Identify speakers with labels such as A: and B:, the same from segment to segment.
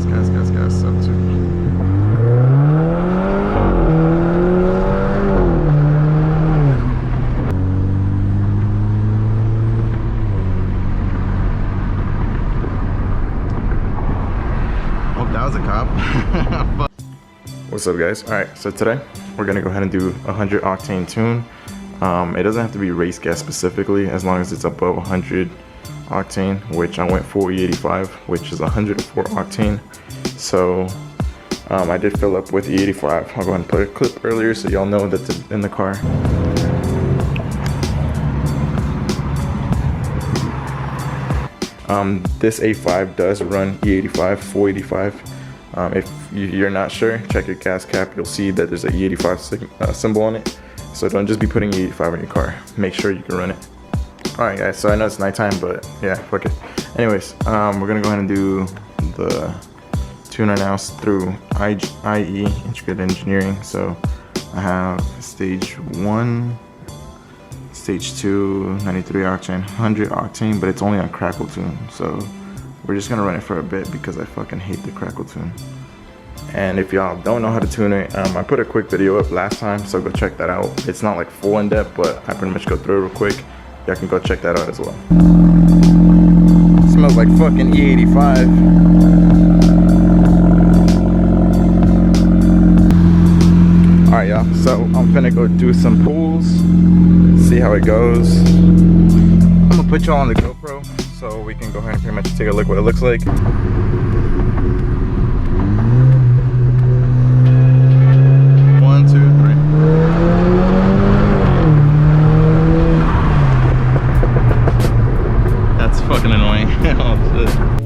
A: gas, sub 2. Oh, that was a cop. What's up, guys? All right, so today we're gonna go ahead and do a 100 octane tune. It doesn't have to be race gas specifically, as long as it's above 100 octane, which I went full E85, which is 104 octane. So I did fill up with E85. I'll go ahead and put a clip earlier so y'all know that's in the car. This A5 does run E85, full 85. If you're not sure, check your gas cap. You'll see that there's a E85 symbol on it. So don't just be putting E85 in your car. Make sure you can run it. Alright guys, so I know it's nighttime, but yeah, fuck it. Anyways, we're gonna go ahead and do the tuner now through IE, Integrated Engineering. So I have stage 1, stage 2, 93 octane, 100 octane, but it's only on crackle tune. So we're just gonna run it for a bit because I fucking hate the crackle tune. And if y'all don't know how to tune it, I put a quick video up last time, so go check that out. It's not like full in depth, but I pretty much go through it real quick. Y'all can go check that out as well. It smells like fucking E85. Alright y'all, so I'm gonna go do some pulls, see how it goes. I'm gonna put y'all on the GoPro so we can go ahead and pretty much take a look what it looks like.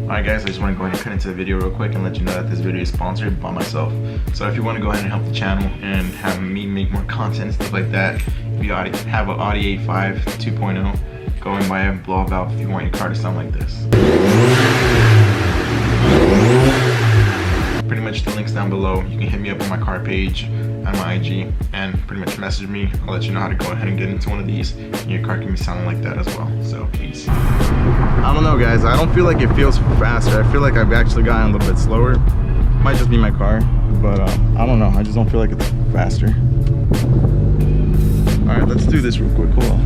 A: Alright guys, I just want to go ahead and cut into the video real quick and let you know that this video is sponsored by myself. So if you want to go ahead and help the channel and have me make more content and stuff like that, if you have an Audi A5 2.0, go and buy a blow valve if you want your car to sound like this. Pretty much the links down below. You can hit me up on my car page on my IG and pretty much message me. I'll let you know how to go ahead and get into one of these, and your car can be sounding like that as well. So peace. I don't know guys, I don't feel like it feels faster. I feel like I've actually gotten a little bit slower. Might just be my car, but I don't know, I just don't feel like it's faster. Alright, let's do this real quick. Hold on.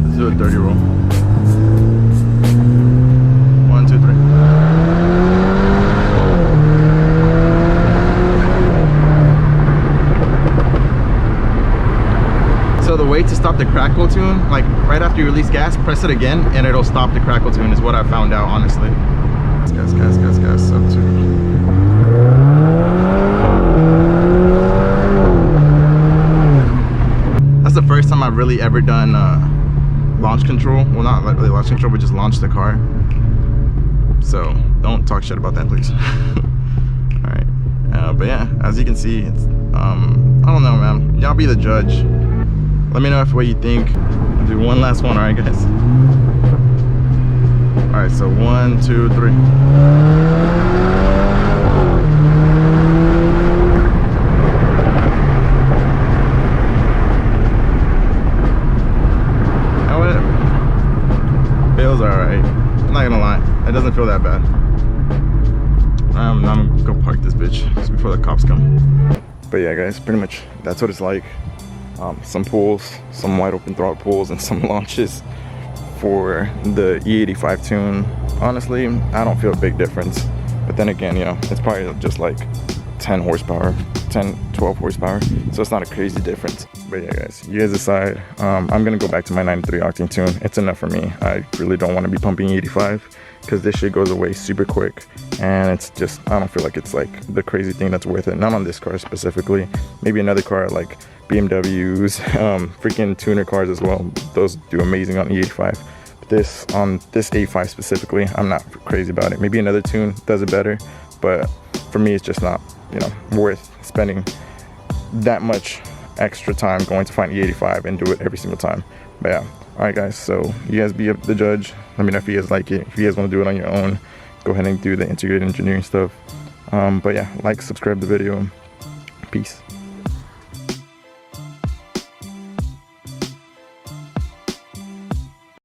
A: Let's do a 30 roll. 1, 2, 3. So the way to stop the crackle tune, like right after you release gas, press it again and it'll stop the crackle tune, is what I found out, honestly. Gas, sub 2. That's the first time I've really ever done launch control. Well, not really launch control, but just launch the car. So don't talk shit about that, please. Alright, but yeah, as you can see, it's I don't know, man, y'all be the judge. Let me know what you think. I'll do one last one. Alright guys, alright, so 1, 2, 3. Feels alright. I'm not gonna lie, it doesn't feel that bad. I'm gonna go park this bitch before the cops come. But yeah guys, pretty much that's what it's like. Some pulls, some wide open throttle pulls, and some launches for the E85 tune. Honestly, I don't feel a big difference, but then again, you know, it's probably just like 10 horsepower, 10, 12 horsepower, so it's not a crazy difference. But yeah guys, you guys decide. I'm gonna go back to my 93 octane tune. It's enough for me. I really don't want to be pumping 85 because this shit goes away super quick, and it's just, I don't feel like it's like the crazy thing that's worth it. Not on this car specifically. Maybe another car like BMWs, freaking tuner cars as well. Those do amazing on E85. But this, on this A5 specifically, I'm not crazy about it. Maybe another tune does it better, but for me it's just not, you know, worth spending that much extra time going to find E85 and do it every single time. But yeah, alright guys, so you guys be the judge. Let me know if you guys like it. If you guys want to do it on your own, go ahead and do the integrated engineering stuff. But yeah, like, subscribe the video. Peace.